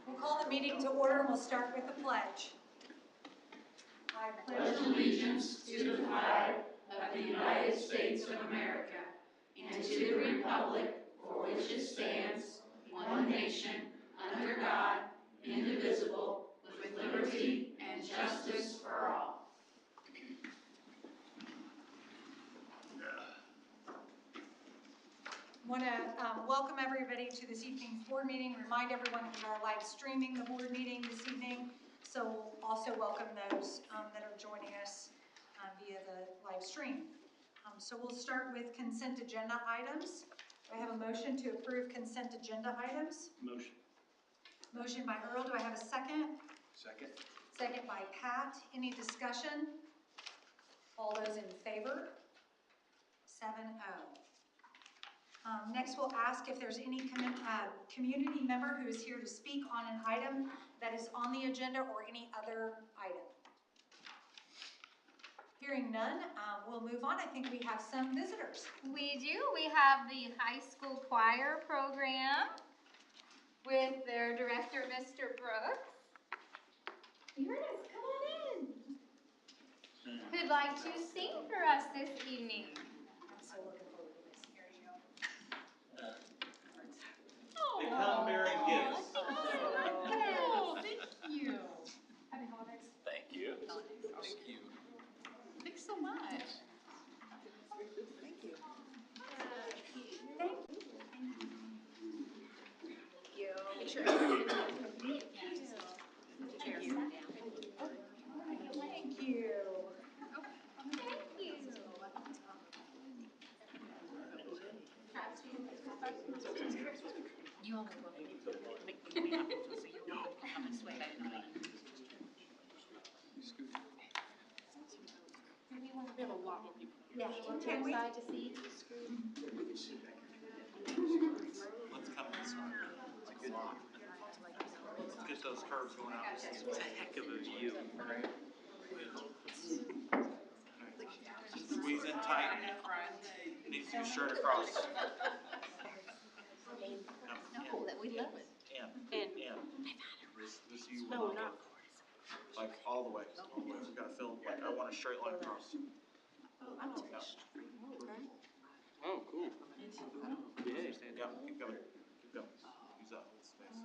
We'll call the meeting to order and we'll start with the pledge. I pledge allegiance to the flag of the United States of America and to the republic for which it stands, one nation, under God, indivisible, with liberty and justice for all. I want to welcome everybody to this evening's board meeting. Remind everyone we are live streaming the board meeting this evening. So we'll also welcome those that are joining us via the live stream. So we'll start with consent agenda items. Do I have a motion to approve consent agenda items? Motion. Motion by Earl. Do I have a second? Second. Second by Pat. Any discussion? All those in favor? 7-0. Next, we'll ask if there's any community member who is here to speak on an item that is on the agenda or any other item. Hearing none, we'll move on. I think we have some visitors. We do. We have the high school choir program with their director, Mr. Brooks. Here it is. Come on in. Who'd like to sing for us this evening? I'm so looking forward to this. Here you go. They come bearing gifts. Oh, Thank you. Happy holidays. Thank you. Thank you. Thanks so much. Thank you. Thank you. You all will make me happy to see you all come and sway. We have a lot more people. Yeah. Can we? Side to see. Let's come this way. Let's get those curves going out. It's a heck of a view. Squeeze in tight. Needs to be straight across. No, that we love it. And this you will not go. Like all the way. All the way. So you gotta feel like I want a straight line across. Oh, cool. Yeah, keep going. Keep going. Use that whole space.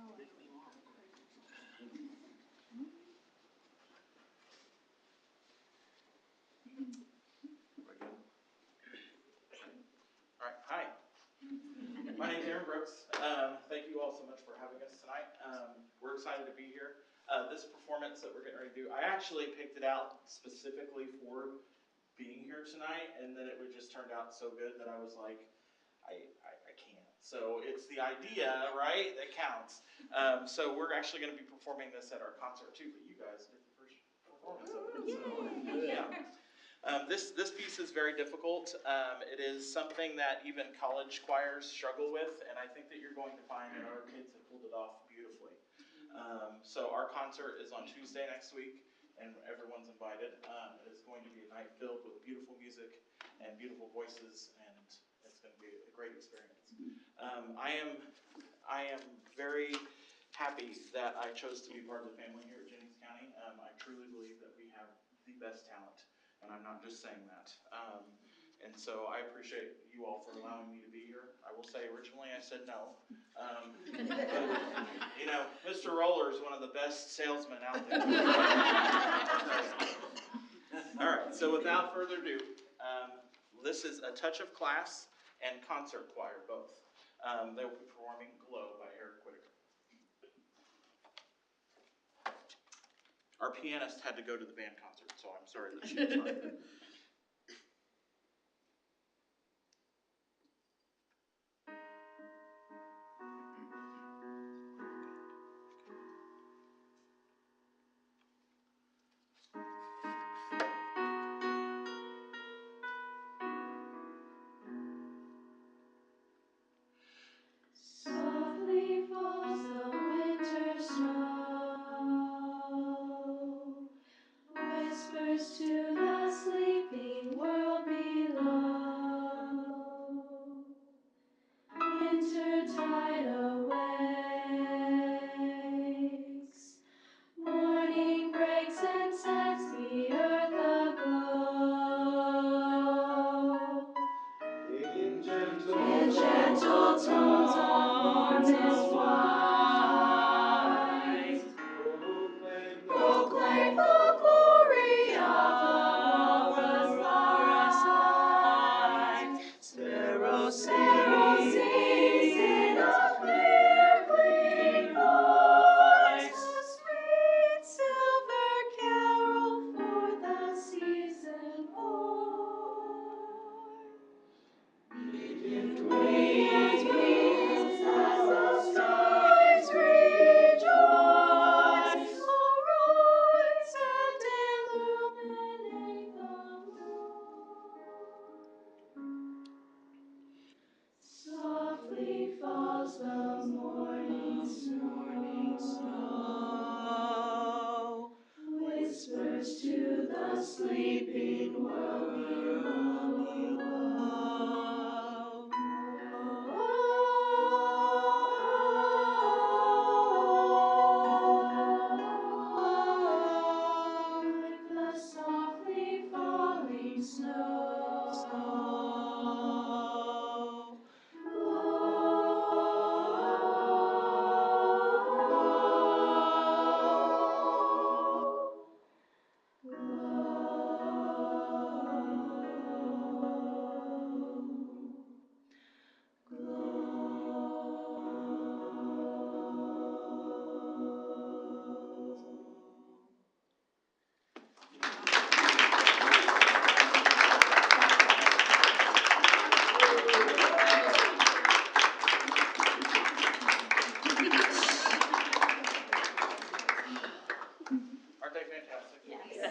All right, hi. My name's Aaron Brooks. Thank you all so much for having us tonight. We're excited to be here. This performance that we're getting ready to do, I actually picked it out specifically for being here tonight, and then it would just turned out so good that I was like, I can't. So it's the idea, right, that counts. So we're actually going to be performing this at our concert too, but you guys did the first performance of it. So, yeah. This piece is very difficult. It is something that even college choirs struggle with, and I think that you're going to find that our kids have pulled it off beautifully. So our concert is on Tuesday next week, and everyone's invited. It is going to be a night filled with beautiful music and beautiful voices, and it's going to be a great experience. I am very happy that I chose to be part of the family here at Jennings County. I truly believe that we have the best talent, and I'm not just saying that. And so I appreciate you all for allowing me to be here. I will say originally I said no. But, you know, Mr. Roller is one of the best salesmen out there. All right, so without further ado, this is A Touch of Class and Concert Choir, both. They will be performing Glow by Eric Whitaker. Our pianist had to go to the band concert, so I'm sorry that she was not there. Softly falls the winter snow, whispers to the sleep.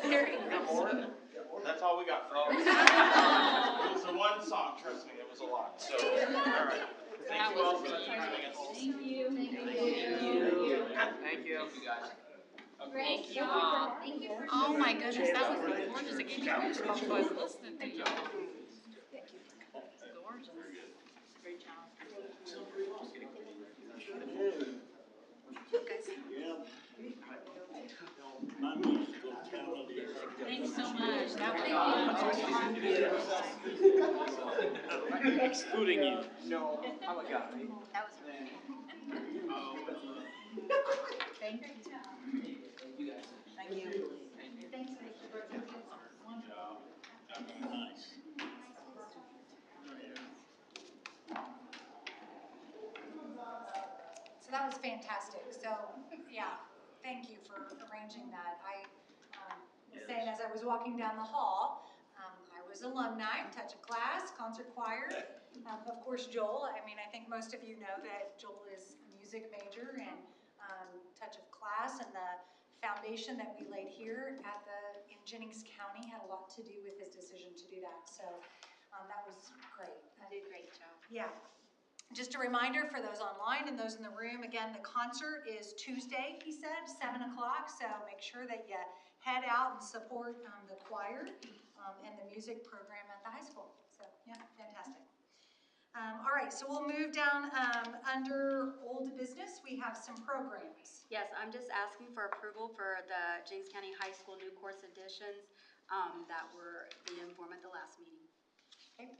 Very Got more? That's all we got for you. It was the one song, trust me, it was a lot. So, all right. Thank you all so much for having us. Thank you. Thank you. Thank you. great job. Thank you for Oh my goodness, that was gorgeous. It gave me goosebumps while I was listening to you. Gorgeous. Great job. Thanks so much. That was Excluding you. No, I'm a guy. That was really Thank you. Thank you. Thanks, Mr. Brooks. Nice. So that was fantastic. So, yeah, thank you for arranging that. I was saying as I was walking down the hall, I was alumni, touch of class, concert choir. Of course, Joel. I mean, I think most of you know that Joel is a music major and touch of class, and the foundation that we laid here in Jennings County had a lot to do with his decision to do that. So that was great. You did a great job. Yeah. Just a reminder for those online and those in the room, again, the concert is Tuesday, he said, 7 o'clock. So make sure that you head out and support the choir and the music program at the high school. So, yeah, fantastic. All right, so we'll move down under old business. We have some programs. Yes, I'm just asking for approval for the James County High School new course additions that were the inform at the last meeting. Okay.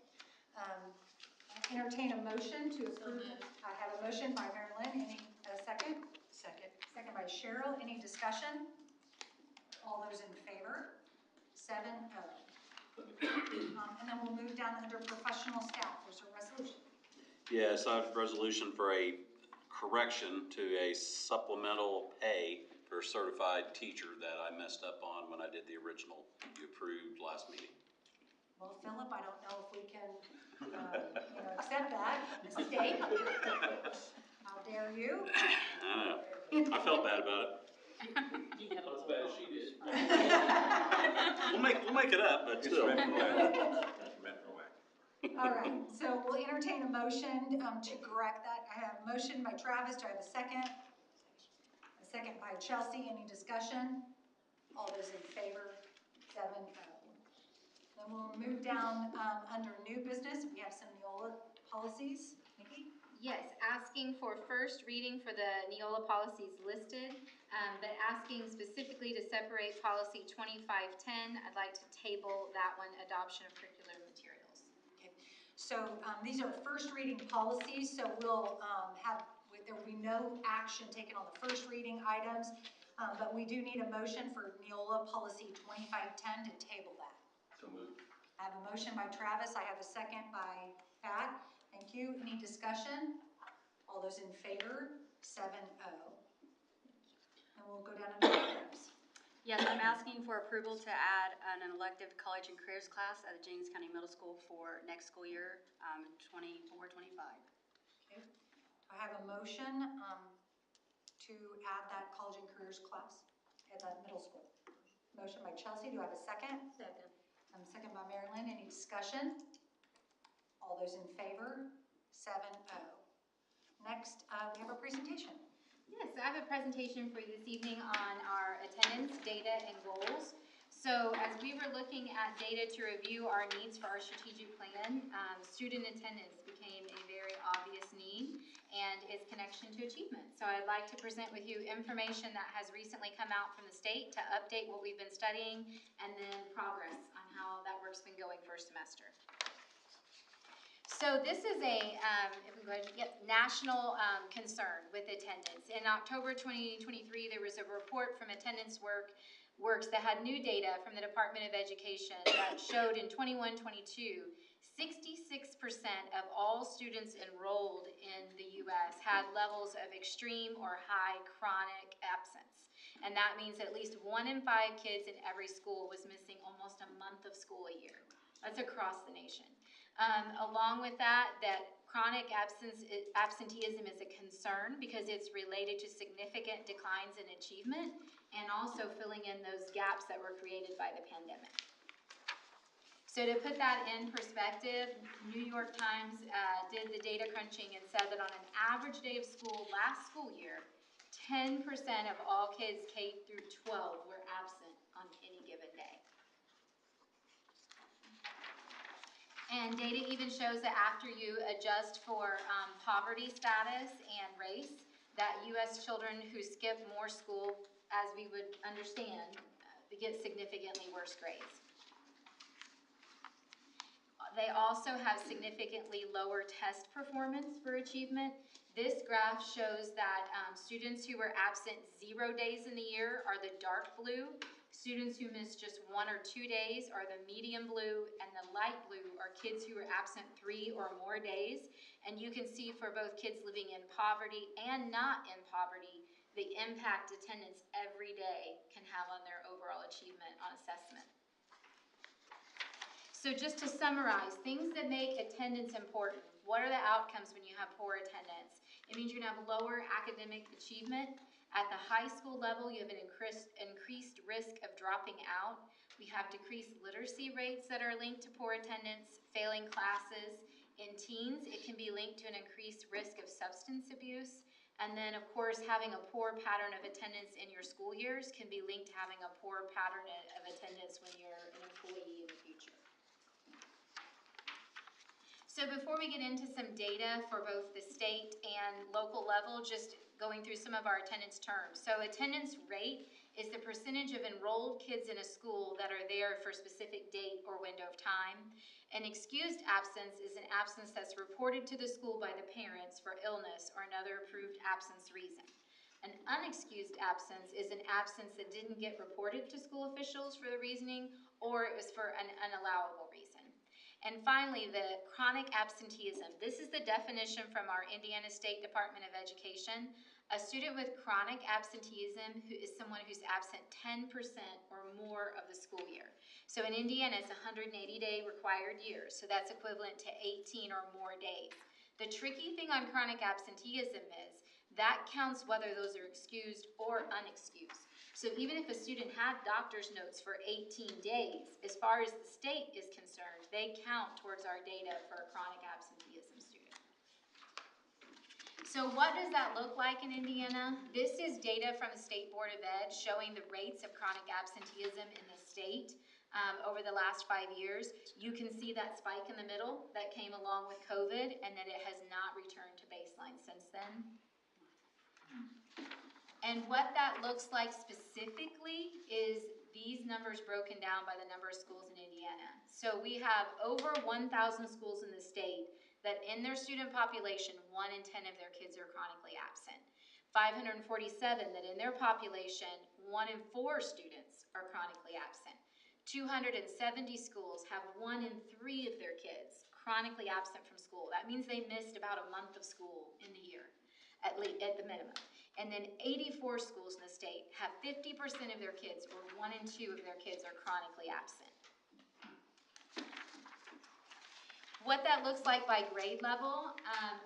Entertain a motion to approve. I have a motion by Marilyn. A second? Second. Second by Cheryl. Any discussion? All those in favor? 7-0. And then we'll move down under professional staff. There's a resolution. Yes, I have a resolution for a correction to a supplemental pay for a certified teacher that I messed up on when I did the original you approved last meeting. Well, Philip, I don't know if we can, accept that mistake. How dare you? I don't know. I felt bad about it. Not as bad as she did. We'll make it up, but still. All right, so we'll entertain a motion to correct that. I have a motion by Travis. Do I have a second? A second by Chelsea. Any discussion? All those in favor? 7-0. Then we'll move down under new business. We have some Neola policies. Nikki? Yes, asking for first reading for the Neola policies listed, but asking specifically to separate policy 2510. I'd like to table that one, adoption of curricular materials. Okay. So these are first reading policies, so we'll there will be no action taken on the first reading items, but we do need a motion for Neola policy 2510 to table that. So moved. I have a motion by Travis. I have a second by Pat. Thank you. Any discussion? All those in favor? 7-0. And we'll go down to programs. Yes, I'm asking for approval to add an elective college and careers class at the James County Middle School for next school year, 24-25. Okay. I have a motion to add that college and careers class at the middle school. Motion by Chelsea. Do I have a second? Second. Second by Mary Lynn. Any discussion? All those in favor? 7-0. Next, we have a presentation. Yes, I have a presentation for you this evening on our attendance, data, and goals. So as we were looking at data to review our needs for our strategic plan, student attendance became a very obvious need and its connection to achievement. So I'd like to present with you information that has recently come out from the state to update what we've been studying and then progress on how that work's been going for a semester. So this is a, if we go ahead, national concern with attendance. In October 2023, there was a report from Attendance Works that had new data from the Department of Education that showed in 21-22, 66% of all students enrolled in the U.S. had levels of extreme or high chronic absence. And that means at least 1 in 5 kids in every school was missing almost a month of school a year. That's across the nation. Along with that chronic absenteeism is a concern because it's related to significant declines in achievement and also filling in those gaps that were created by the pandemic. So to put that in perspective, New York Times did the data crunching and said that on an average day of school last school year, 10% of all kids K through 12 were absent on any given day. And data even shows that after you adjust for poverty status and race, that U.S. children who skip more school, as we would understand, get significantly worse grades. They also have significantly lower test performance for achievement. This graph shows that students who were absent 0 days in the year are the dark blue. Students who missed just 1 or 2 days are the medium blue, and the light blue are kids who were absent 3 or more days. And you can see for both kids living in poverty and not in poverty, the impact attendance every day can have on their overall achievement on assessment. So just to summarize, things that make attendance important. What are the outcomes when you have poor attendance? It means you're gonna have lower academic achievement. At the high school level, you have an increased risk of dropping out. We have decreased literacy rates that are linked to poor attendance, failing classes. In teens, it can be linked to an increased risk of substance abuse. And then, of course, having a poor pattern of attendance in your school years can be linked to having a poor pattern of attendance when you're an employee in the future. So before we get into some data for both the state and local level, just going through some of our attendance terms. So attendance rate is the percentage of enrolled kids in a school that are there for a specific date or window of time. An excused absence is an absence that's reported to the school by the parents for illness or another approved absence reason. An unexcused absence is an absence that didn't get reported to school officials for the reasoning, or it was for an unallowable reason. And finally, the chronic absenteeism. This is the definition from our Indiana State Department of Education. A student with chronic absenteeism is someone who's absent 10% or more of the school year. So in Indiana, it's a 180-day required year, so that's equivalent to 18 or more days. The tricky thing on chronic absenteeism is that counts whether those are excused or unexcused. So even if a student had doctor's notes for 18 days, as far as the state is concerned, they count towards our data for a chronic absenteeism student. So what does that look like in Indiana? This is data from the State Board of Ed showing the rates of chronic absenteeism in the state over the last 5 years. You can see that spike in the middle that came along with COVID, and that it has not returned to baseline since then. And what that looks like specifically is these numbers broken down by the number of schools in Indiana. So we have over 1,000 schools in the state that in their student population, 1 in 10 of their kids are chronically absent. 547 that in their population, 1 in 4 students are chronically absent. 270 schools have 1 in 3 of their kids chronically absent from school. That means they missed about a month of school in the year, at the minimum. And then 84 schools in the state have 50% of their kids, or 1 in 2 of their kids, are chronically absent. What that looks like by grade level,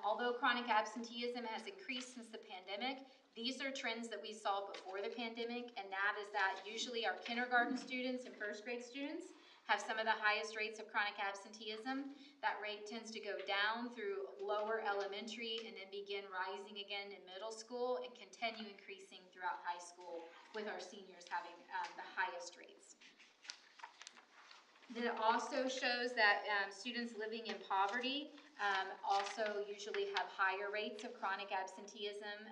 although chronic absenteeism has increased since the pandemic, these are trends that we saw before the pandemic, and that is that usually our kindergarten students and first grade students have some of the highest rates of chronic absenteeism. That rate tends to go down through lower elementary and then begin rising again in middle school and continue increasing throughout high school, with our seniors having the highest rates. Then it also shows that students living in poverty also usually have higher rates of chronic absenteeism,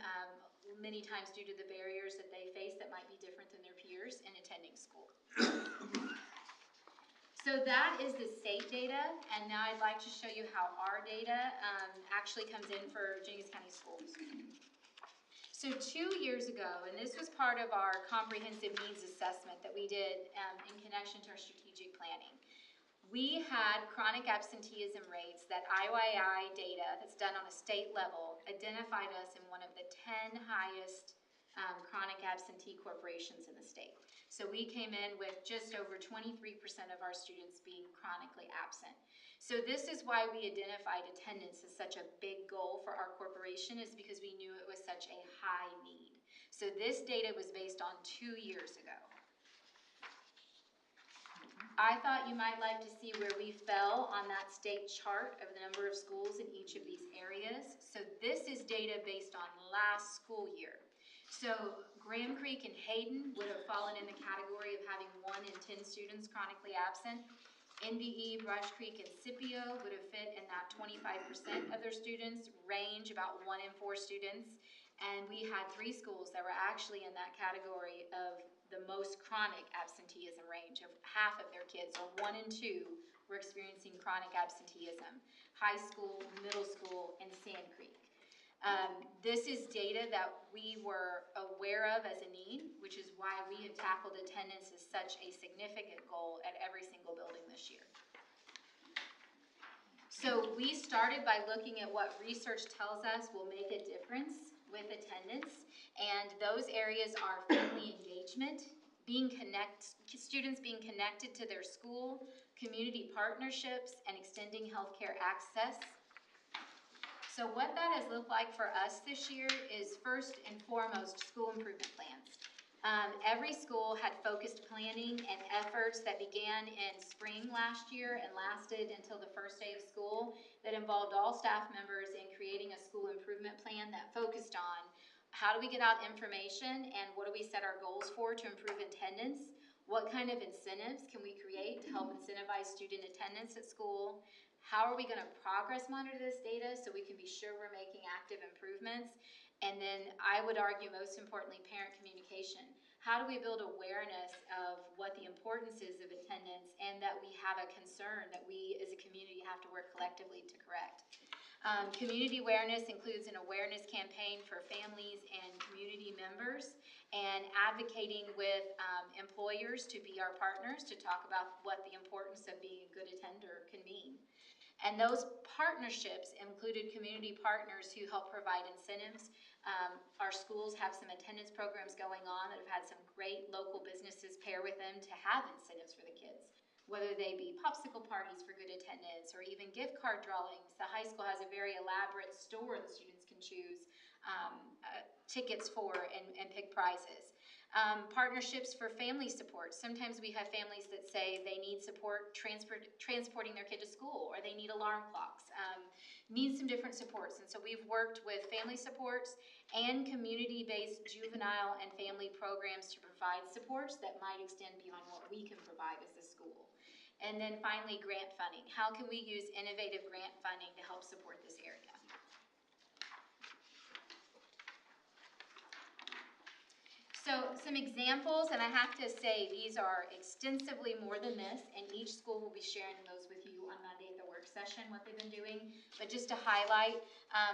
many times due to the barriers that they face that might be different than their peers in attending school. So that is the state data, and now I'd like to show you how our data actually comes in for Jennings County Schools. So 2 years ago, and this was part of our comprehensive needs assessment that we did in connection to our strategic planning, we had chronic absenteeism rates that IYI data that's done on a state level identified us in one of the 10 highest chronic absentee corporations in the state. So we came in with just over 23% of our students being chronically absent. So this is why we identified attendance as such a big goal for our corporation, is because we knew it was such a high need. So this data was based on 2 years ago. I thought you might like to see where we fell on that state chart of the number of schools in each of these areas. So this is data based on last school year. So Graham Creek and Hayden would have fallen in the category of having 1 in 10 students chronically absent. NVE, Brush Creek, and Scipio would have fit in that 25% of their students range, about 1 in 4 students. And we had 3 schools that were actually in that category of the most chronic absenteeism range, of half of their kids, or 1 in 2, were experiencing chronic absenteeism. High school, middle school, and Sand Creek. This is data that we were aware of as a need, which is why we have tackled attendance as such a significant goal at every single building this year. So we started by looking at what research tells us will make a difference with attendance, and those areas are family engagement, students being connected to their school, community partnerships, and extending healthcare access. So what that has looked like for us this year is, first and foremost, school improvement plans. Every school had focused planning and efforts that began in spring last year and lasted until the first day of school, that involved all staff members in creating a school improvement plan that focused on how do we get out information and what do we set our goals for to improve attendance, what kind of incentives can we create to help incentivize student attendance at school, how are we going to progress monitor this data so we can be sure we're making active improvements, and then I would argue most importantly, parent communication. How do we build awareness of what the importance is of attendance, and that we have a concern that we as a community have to work collectively to correct. Community awareness includes an awareness campaign for families and community members, and advocating with employers to be our partners to talk about what the importance of being a good attender can mean. And those partnerships included community partners who help provide incentives. Our schools have some attendance programs going on that have had some great local businesses pair with them to have incentives for the kids, whether they be popsicle parties for good attendance or even gift card drawings. The high school has a very elaborate store the students can choose tickets for and pick prizes. Partnerships for family support. Sometimes we have families that say they need support transporting their kid to school, or they need alarm clocks, need some different supports. And so we've worked with family supports and community-based juvenile and family programs to provide supports that might extend beyond what we can provide as a school. And then finally, grant funding. How can we use innovative grant funding to help support this area? So some examples, and I have to say these are extensively more than this, and each school will be sharing those with you on Monday at the work session, what they've been doing. But just to highlight,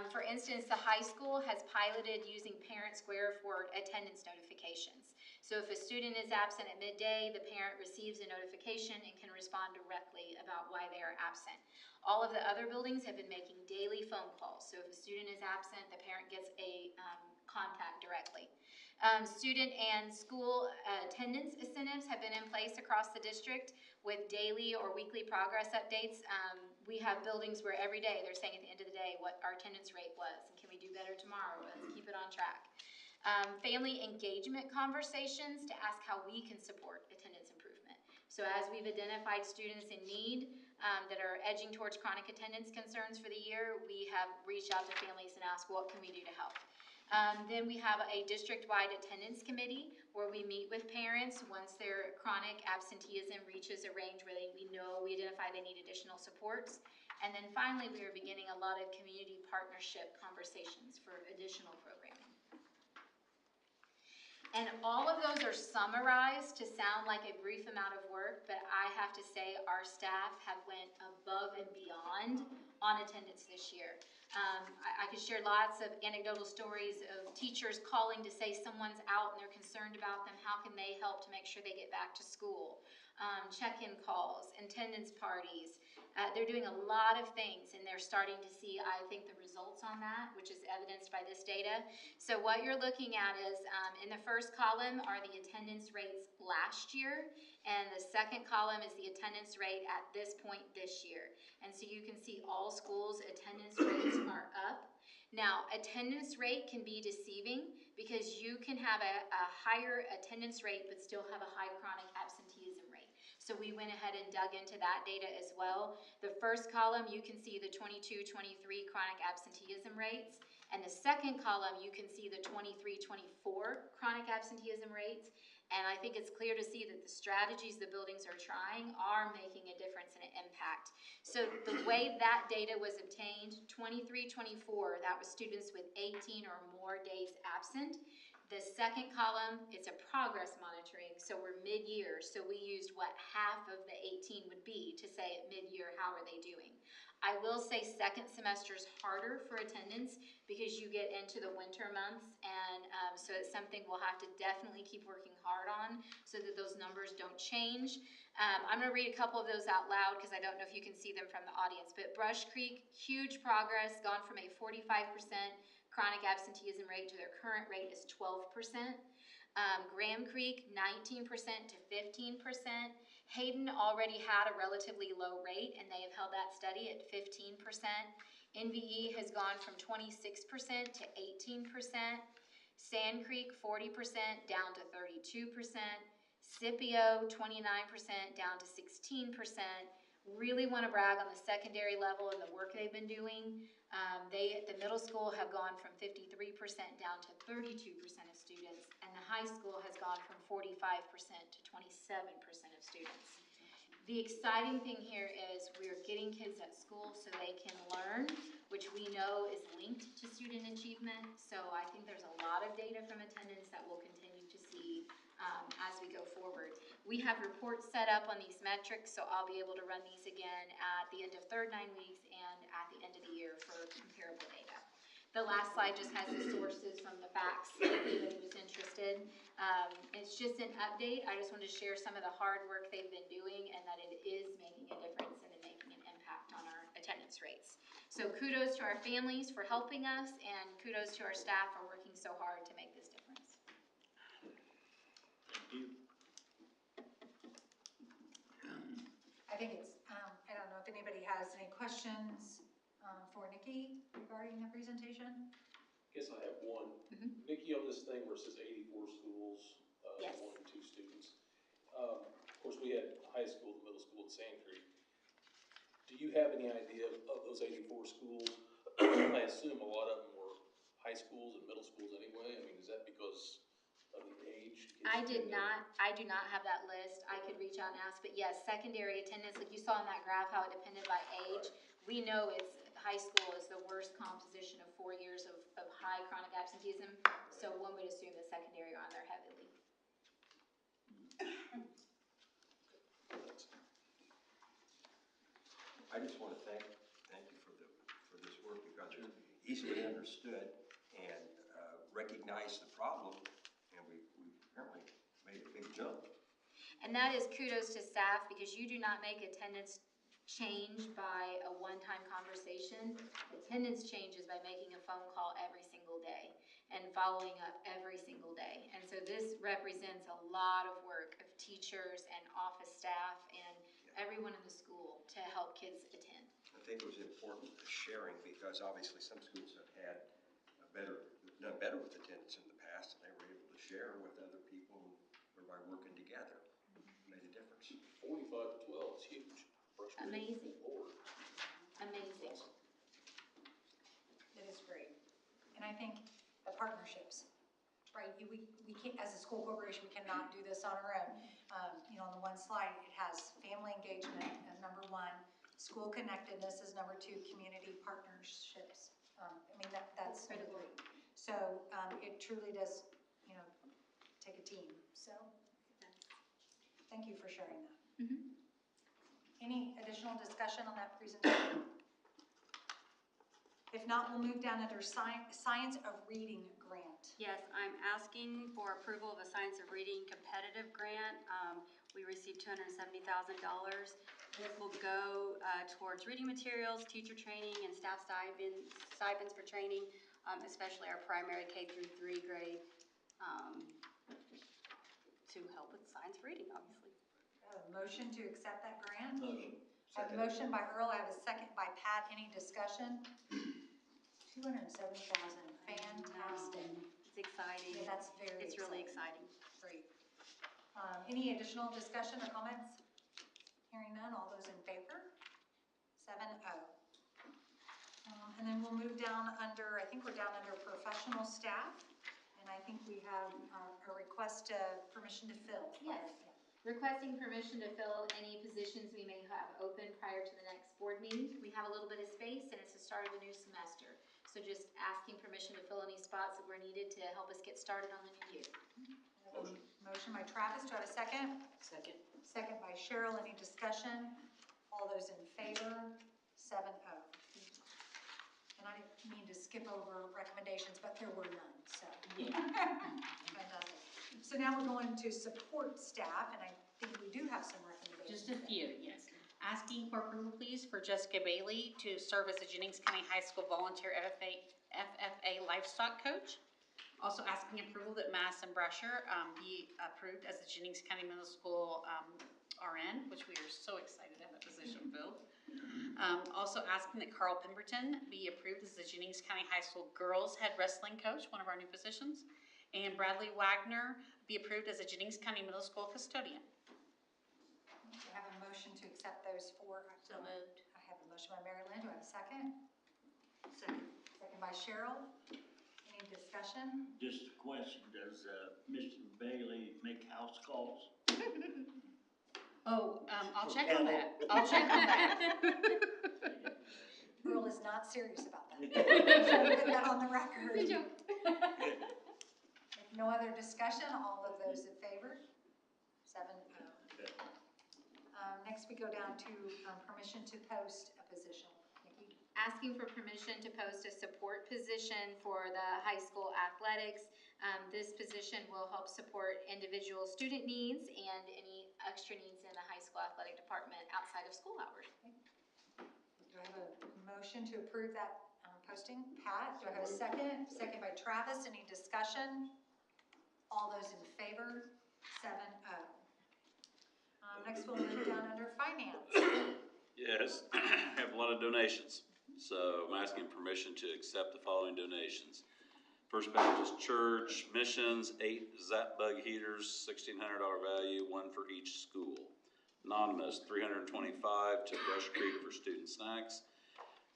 for instance, the high school has piloted using Parent Square for attendance notifications. So if a student is absent at midday, the parent receives a notification and can respond directly about why they are absent. All of the other buildings have been making daily phone calls. So if a student is absent, the parent gets a contact directly. Student and school attendance incentives have been in place across the district with daily or weekly progress updates. We have buildings where every day they're saying at the end of the day what our attendance rate was and can we do better tomorrow, let's keep it on track. Family engagement conversations to ask how we can support attendance improvement. So as we've identified students in need that are edging towards chronic attendance concerns for the year, we have reached out to families and asked what can we do to help. Then we have a district-wide attendance committee where we meet with parents once their chronic absenteeism reaches a range where we identify they need additional supports. And then finally, we are beginning a lot of community partnership conversations for additional programming. And all of those are summarized to sound like a brief amount of work, but I have to say our staff have went above and beyond on attendance this year. I could share lots of anecdotal stories of teachers calling to say someone's out and they're concerned about them. How can they help to make sure they get back to school? check-in calls, attendance parties. They're doing a lot of things, and they're starting to see, I think, the results on that, which is evidenced by this data. So what you're looking at is, in the first column are the attendance rates last year, and the second column is the attendance rate at this point this year. And so you can see all schools' attendance rates are up. Now, attendance rate can be deceiving because you can have a higher attendance rate but still have a high chronic absenteeism rate. So we went ahead and dug into that data as well. The first column, you can see the 22-23 chronic absenteeism rates. And the second column, you can see the 23-24 chronic absenteeism rates. And I think it's clear to see that the strategies the buildings are trying are making a difference and an impact. So the way that data was obtained, 23-24, that was students with 18 or more days absent. The second column, it's a progress monitoring, so we're mid-year, so we used what half of the 18 would be to say at mid-year, how are they doing? I will say second semester is harder for attendance because you get into the winter months, and so it's something we'll have to definitely keep working hard on so that those numbers don't change. I'm going to read a couple of those out loud because I don't know if you can see them from the audience, but Brush Creek, huge progress, gone from a 45% chronic absenteeism rate to their current rate is 12%. Graham Creek, 19% to 15%. Hayden already had a relatively low rate, and they have held that steady at 15%. NVE has gone from 26% to 18%. Sand Creek, 40% down to 32%. Scipio, 29% down to 16%. Really want to brag on the secondary level and the work they've been doing. The middle school have gone from 53% down to 32% of students, and the high school has gone from 45% to 27% of students. The exciting thing here is we're getting kids at school so they can learn, which we know is linked to student achievement. So I think there's a lot of data from attendance that we'll continue to see as we go forward. We have reports set up on these metrics, so I'll be able to run these again at the end of third 9 weeks and at the end of the year for comparable data. The last slide just has the sources from the facts, if anybody was interested. It's just an update. I just wanted to share some of the hard work they've been doing and that it is making a difference and making an impact on our attendance rates. So kudos to our families for helping us, and kudos to our staff for working so hard to make this difference. Thank you. I think it's, I don't know if anybody has any questions for Nikki regarding the presentation? Guess I have one. Nikki, on this thing where it says 84 schools, Yes. 1 and 2 students. Of course, we had high school, middle school, and Sand Creek. Do you have any idea of those 84 schools? I assume a lot of them were high schools and middle schools anyway. I mean, is that because of the age? I do not have that list. I could reach out and ask, but yes, secondary attendance, like you saw in that graph, how it depended by age. We know it's high school is the worst composition of 4 years of high chronic absenteeism, so one would assume the secondary are on there heavily. I just want to thank you for this work because it's easily understood and recognize the problem, and we apparently made a big jump. And that is kudos to staff because you do not make attendance change by a one-time conversation. Attendance changes by making a phone call every single day and following up every single day. And so this represents a lot of work of teachers and office staff and everyone in the school to help kids attend. I think it was important sharing because obviously some schools have had done better with attendance in the past, and they were able to share with other people whereby working together made a difference. 45 to 12 is huge. Amazing. Lord. Amazing. Awesome. It is great. And I think the partnerships, right? We can't, as a school corporation, we cannot do this on our own. On the one slide, it has family engagement as number 1, school connectedness is number 2, community partnerships. That's critical. So it truly does, take a team. So thank you for sharing that. Any additional discussion on that presentation? If not, we'll move down under Science of Reading grant. Yes, I'm asking for approval of a Science of Reading competitive competitive grant. We received $270,000. This will go towards reading materials, teacher training, and staff stipends for training, especially our primary K through 3 grade, to help with science reading, obviously. A motion to accept that grant? Motion. I have a motion by Earl, I have a second by Pat. Any discussion? 207,000, fantastic. It's exciting. Yeah, that's very It's really exciting. Great. Any additional discussion or comments? Hearing none, all those in favor? 7-0. And then we'll move down under, I think we're down under professional staff, and I think we have a request permission to fill. Yes. Requesting permission to fill any positions we may have open prior to the next board meeting. We have a little bit of space and it's the start of a new semester. So just asking permission to fill any spots that were needed to help us get started on the new year. Motion by Travis, do I have a second? Second. Second by Cheryl, any discussion? All those in favor? 7-0. And I didn't mean to skip over recommendations, but there were none, so. Yeah. Fantastic. So now we're going to support staff, and I think we do have some recommendations. Just a few, yes. Asking for approval, please, for Jessica Bailey to serve as the Jennings County High School Volunteer FFA Livestock Coach. Also asking approval that Madison Brusher be approved as the Jennings County Middle School RN, which we are so excited to have that position filled. Also asking that Carl Pemberton be approved as the Jennings County High School Girls Head Wrestling Coach, one of our new positions. And Bradley Wagner be approved as a Jennings County Middle School Custodian. I have a motion to accept those four. So moved. I have a motion by Mary Lynn, do I have a second? Second. Second by Cheryl. Any discussion? Just a question, does Mr. Bailey make house calls? Oh, I'll check on that. I'll check on that. Earl is not serious about that. So we put that on the record. Good joke. If no other discussion, all of those in favor? 7-0. Next we go down to permission to post a position. Nikki? Asking for permission to post a support position for the high school athletics. This position will help support individual student needs and any extra needs in the high school athletic department outside of school hours. Do I have a motion to approve that posting? Pat, do I have a second? Second by Travis. Any discussion? All those in favor? 7-0. Next we'll move down under finance. Yes, I have a lot of donations, so I'm asking permission to accept the following donations. First Baptist Church Missions, 8 Zap Bug heaters, $1,600 value, one for each school. Anonymous, $325 to Brush Creek for student snacks.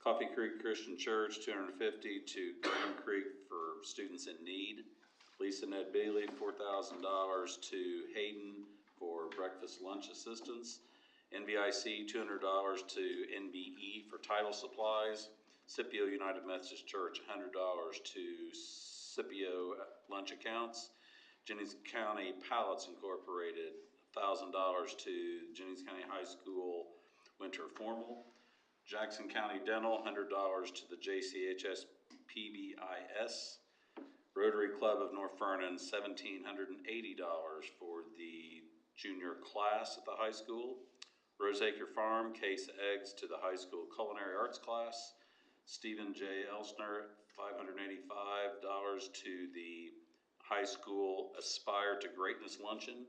Coffee Creek Christian Church, $250 to Green Creek for students in need. Lisa Ned Bailey, $4,000 to Hayden for breakfast lunch assistance. NBIC, $200 to NBE for title supplies. Scipio United Methodist Church, $100 to Scipio lunch accounts. Jennings County Pallets Incorporated, $1,000 to Jennings County High School winter formal. Jackson County Dental, $100 to the JCHS PBIS. Rotary Club of North Vernon, $1,780 for the junior class at the high school. Roseacre Farm, case eggs to the high school culinary arts class. Stephen J. Elsner, $585 to the high school Aspire to Greatness Luncheon.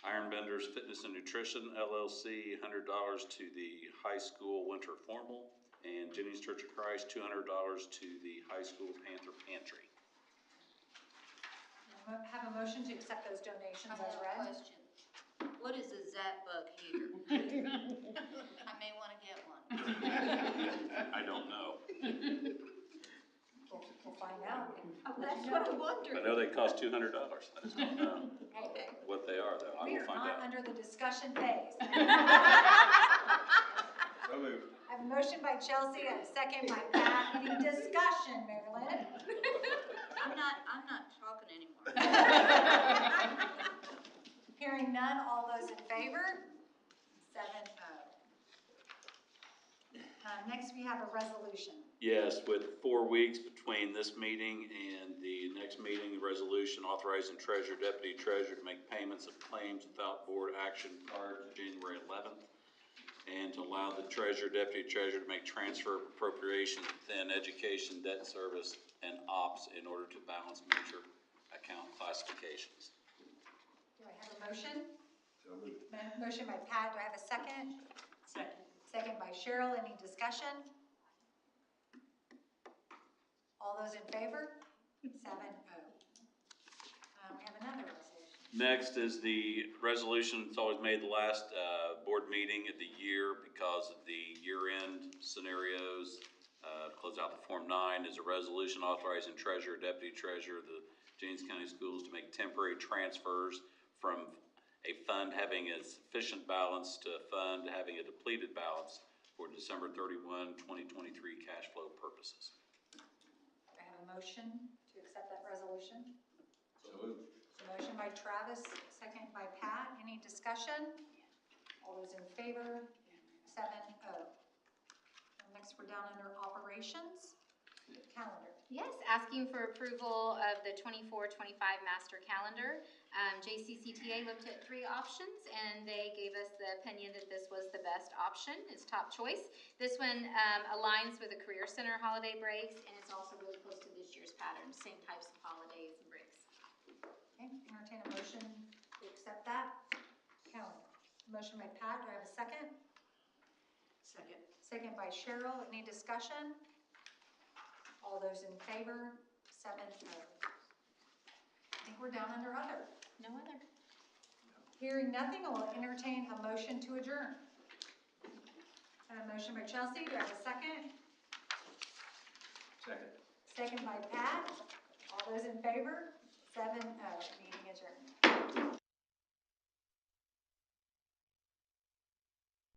Iron Benders Fitness and Nutrition, LLC, $100 to the high school winter formal. And Jennings Church of Christ, $200 to the high school Panther Pantry. Have a motion to accept those donations as read. Question. What is a Zap Bug heater? I may want to get one. I don't know. We'll find out. That's what I wondered. I know they cost $200. I just don't know Okay. what they are though. I We will are find not out. under the discussion phase. So moved. I have a motion by Chelsea, and a second by Pat. Any discussion, Marilyn? I'm not talking anymore. Hearing none, all those in favor? 7-0. Next, we have a resolution. Yes, with 4 weeks between this meeting and the next meeting, the resolution authorizing treasurer, deputy treasurer to make payments of claims without board action prior to January 11th, and to allow the treasurer, deputy treasurer to make transfer appropriations within education, debt service, and ops in order to balance major account classifications. Do I have a motion? So moved. Motion by Pat, do I have a second? Second. Second by Cheryl, any discussion? All those in favor? 7-0. We have another resolution. Next is the resolution, it's always made the last board meeting of the year because of the year-end scenarios. To close out the Form 9 is a resolution authorizing treasurer, deputy treasurer of the Jennings County Schools to make temporary transfers from a fund having a sufficient balance to a fund having a depleted balance for December 31, 2023 cash flow purposes. Do I have a motion to accept that resolution? So moved. So motion by Travis, second by Pat. Any discussion? All those in favor? 7-0. Next, we're down under operations. Calendar. Yes, asking for approval of the 24-25 master calendar. JCCTA looked at 3 options and they gave us the opinion that this was the best option, it's top choice. This one aligns with the Career Center holiday breaks and it's also really close to this year's pattern, same types of holidays and breaks. Okay, entertain a motion to accept that calendar. Motion by Pat, do I have a second? Second. Second by Cheryl, any discussion? All those in favor, 7-0. I think we're down under other. No other. Hearing nothing, I will entertain a motion to adjourn. A motion by Chelsea, do I have a second? Second. Second by Pat. All those in favor, 7-0. Meeting adjourned.